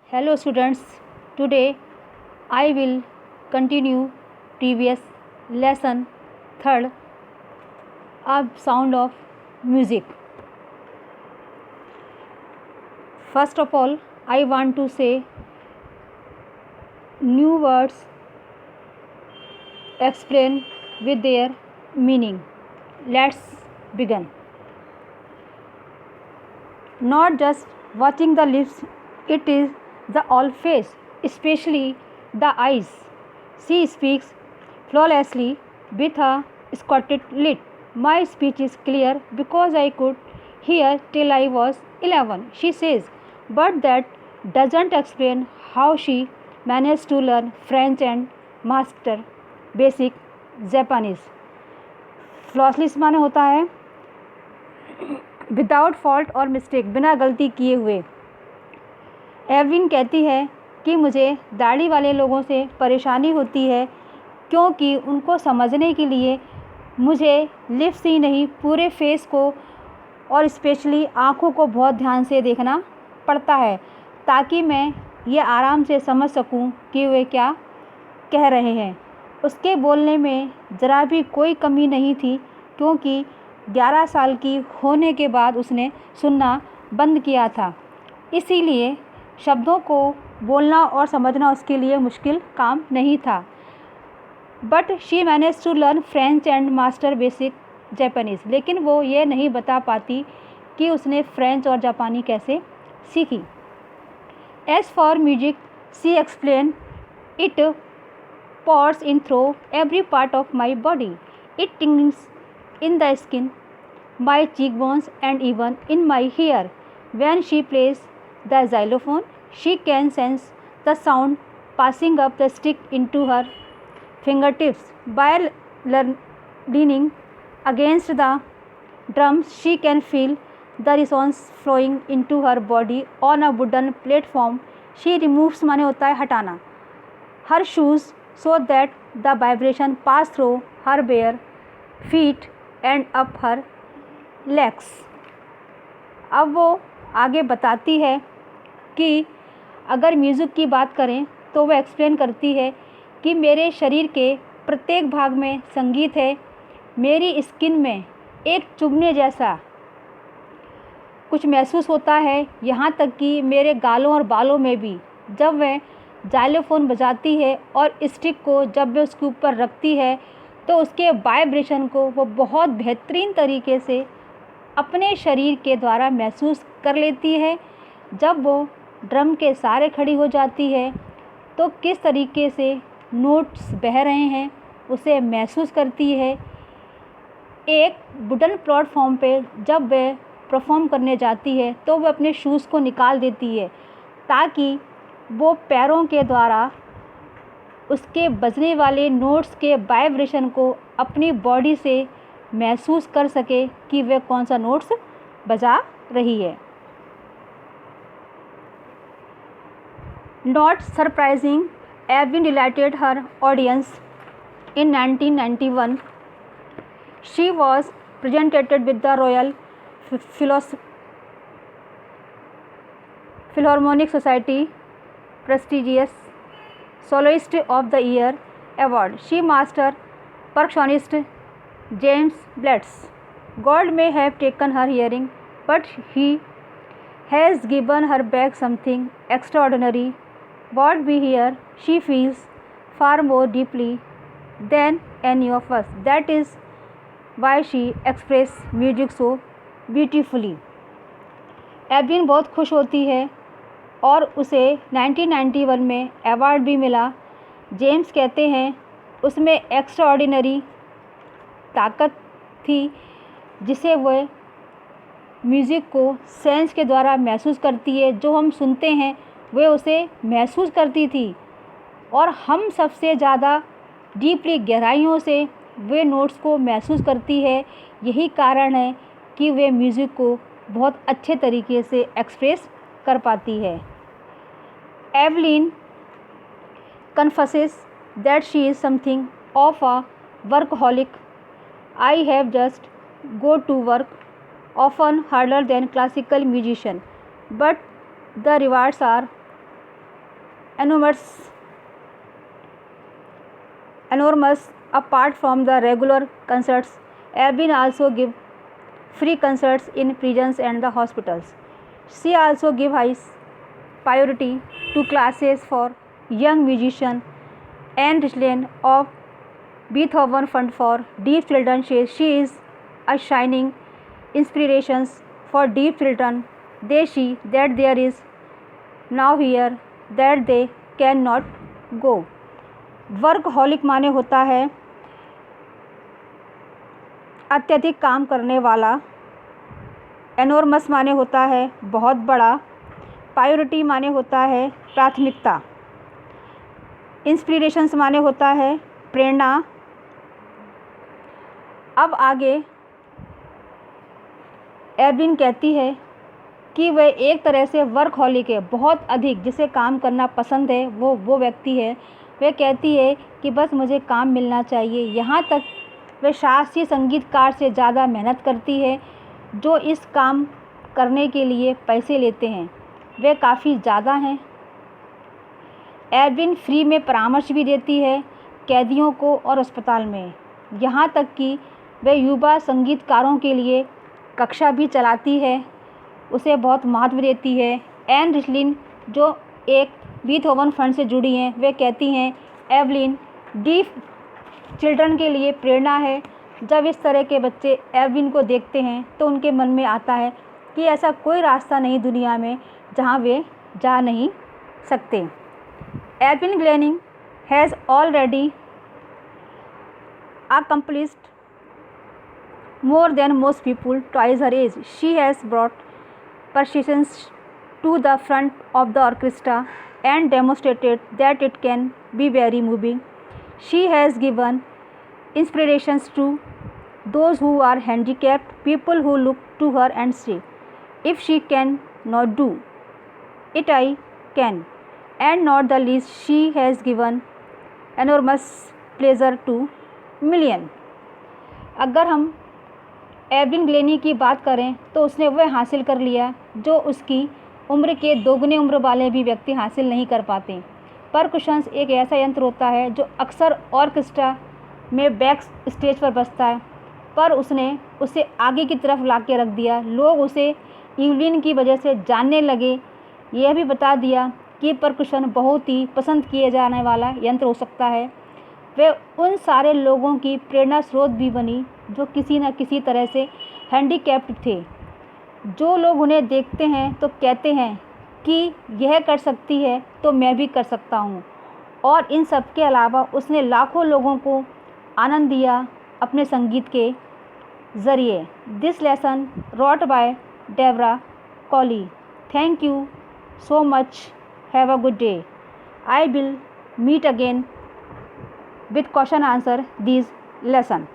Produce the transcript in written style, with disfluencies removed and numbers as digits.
Hello students, today I will continue previous lesson third, a sound of music. First of all, I want to say new words explain with their meaning. Let's begin. Not just watching the lips, it is the whole face, especially the eyes. She speaks flawlessly with a scotted lip. My speech is clear because I could hear till I was 11, she says, but that doesn't explain how she managed to learn French and master basic Japanese. फ्लॉसलेस माने होता है without fault और mistake, बिना गलती किए हुए। Evelyn कहती है कि मुझे दाढ़ी वाले लोगों से परेशानी होती है क्योंकि उनको समझने के लिए मुझे लिप्स ही नहीं पूरे फेस को और स्पेशली आँखों को बहुत ध्यान से देखना पड़ता है ताकि मैं ये आराम से समझ सकूं कि वे क्या कह रहे हैं। उसके बोलने में ज़रा भी कोई कमी नहीं थी क्योंकि 11 साल की होने के बाद उसने सुनना बंद किया था, इसीलिए शब्दों को बोलना और समझना उसके लिए मुश्किल काम नहीं था। But she manage to learn French and master basic Japanese, लेकिन वो ये नहीं बता पाती कि उसने फ्रेंच और जापानी कैसे सीखी। As for music she explain it pours in through every part of my body. It tingles in the skin, my cheekbones and even in my hair. When she plays the xylophone, she can sense the sound passing up the stick into her fingertips. By leaning against the drums, she can feel the resonance flowing into her body on a wooden platform. She removes माने होता है हटाना her shoes so that the vibration pass through her bare feet and up her legs. अब वो आगे बताती है कि अगर म्यूज़िक की बात करें तो वह एक्सप्लेन करती है कि मेरे शरीर के प्रत्येक भाग में संगीत है। मेरी स्किन में एक चुभने जैसा कुछ महसूस होता है, यहाँ तक कि मेरे गालों और बालों में भी। जब वह जाइलोफोन बजाती है और स्टिक को जब वे उसके ऊपर रखती है तो उसके वाइब्रेशन को वो बहुत बेहतरीन तरीके से अपने शरीर के द्वारा महसूस कर लेती है। जब वो ड्रम के सहारे खड़ी हो जाती है तो किस तरीके से नोट्स बह रहे हैं उसे महसूस करती है। एक वुडन प्लेटफॉर्म पे जब वह परफॉर्म करने जाती है तो वह अपने शूज़ को निकाल देती है ताकि वो पैरों के द्वारा उसके बजने वाले नोट्स के वाइब्रेशन को अपनी बॉडी से महसूस कर सके कि वह कौन सा नोट्स बजा रही है। Not surprising, Evelyn dilated her audience in 1991. She was presented with the royal Philharmonic society prestigious Soloist of the Year award. She mastered percussionist James Blitz. God may have taken her hearing, but he has given her back something extraordinary. What we hear, she feels far more deeply than any of us. That is why she expresses music so beautifully. Evelyn बहुत खुश होती है और उसे 1991 में award भी मिला। James कहते हैं उसमें एक्स्ट्राऑर्डिनरी ताकत थी जिसे वह म्यूज़िक को सेंस के द्वारा महसूस करती है। जो हम सुनते हैं वह उसे महसूस करती थी और हम सबसे ज़्यादा डीपली गहराइयों से वे नोट्स को महसूस करती है। यही कारण है कि वे म्यूज़िक को बहुत अच्छे तरीके से एक्सप्रेस कर पाती है। Evelyn confesses that she is something of a workaholic. I have just go to work often harder than classical musician, but the rewards are enormous. Apart from the regular concerts, Evelyn also give free concerts in prisons and the hospitals. She also give high priority to classes for young musicians and Richland of Beethoven Fund for Deaf Children says she is a shining inspiration for deaf children. They see that there is now here that they cannot go. Workaholic माने होता है अत्यधिक काम करने वाला, एनोर्मस माने होता है बहुत बड़ा, प्रायोरिटी माने होता है प्राथमिकता, इंस्पिरेशंस माने होता है प्रेरणा। अब आगे एवलिन कहती है कि वह एक तरह से वर्कहॉलिक है, बहुत अधिक जिसे काम करना पसंद है वो व्यक्ति है। वह कहती है कि बस मुझे काम मिलना चाहिए। यहाँ तक वह शास्त्रीय संगीतकार से ज़्यादा मेहनत करती है जो इस काम करने के लिए पैसे लेते हैं, वे काफ़ी ज़्यादा हैं। एवलिन फ्री में परामर्श भी देती है कैदियों को और अस्पताल में, यहाँ तक कि वह युवा संगीतकारों के लिए कक्षा भी चलाती है, उसे बहुत महत्व देती है। एन रिचलिन जो एक बीथोवन फंड से जुड़ी हैं, वे कहती हैं एवलिन डीफ चिल्ड्रन के लिए प्रेरणा है। जब इस तरह के बच्चे एवलिन को देखते हैं तो उनके मन में आता है कि ऐसा कोई रास्ता नहीं दुनिया में जहां वे जा नहीं सकते। Evelyn Glennie has already accomplished more than most people twice her age. She has brought persistence to the front of the orchestra and demonstrated that it can be very moving. She has given inspirations to those who are handicapped, people who look to her and say, if she can not do it, I can. And not the least, she has given enormous pleasure to million. अगर हम Evelyn Glenny की बात करें तो उसने वह हासिल कर लिया जो उसकी उम्र के दोगुने उम्र वाले भी व्यक्ति हासिल नहीं कर पाते। परकुशंस एक ऐसा यंत्र होता है जो अक्सर ऑर्केस्ट्रा में बैक स्टेज पर बजता है, पर उसने उसे आगे की तरफ ला के रख दिया। लोग उसे एवलिन की वजह से जानने लगे। यह भी बता दिया कि परकुशन बहुत ही पसंद किए जाने वाला यंत्र हो सकता है। वे उन सारे लोगों की प्रेरणा स्रोत भी बनी जो किसी न किसी तरह से हैंडीकैप्ड थे। जो लोग उन्हें देखते हैं तो कहते हैं कि यह कर सकती है तो मैं भी कर सकता हूँ। और इन सब के अलावा उसने लाखों लोगों को आनंद दिया अपने संगीत के ज़रिए। This lesson wrote by Debra Colley. Thank you so much, have a good day. I will meet again with question answer these lesson.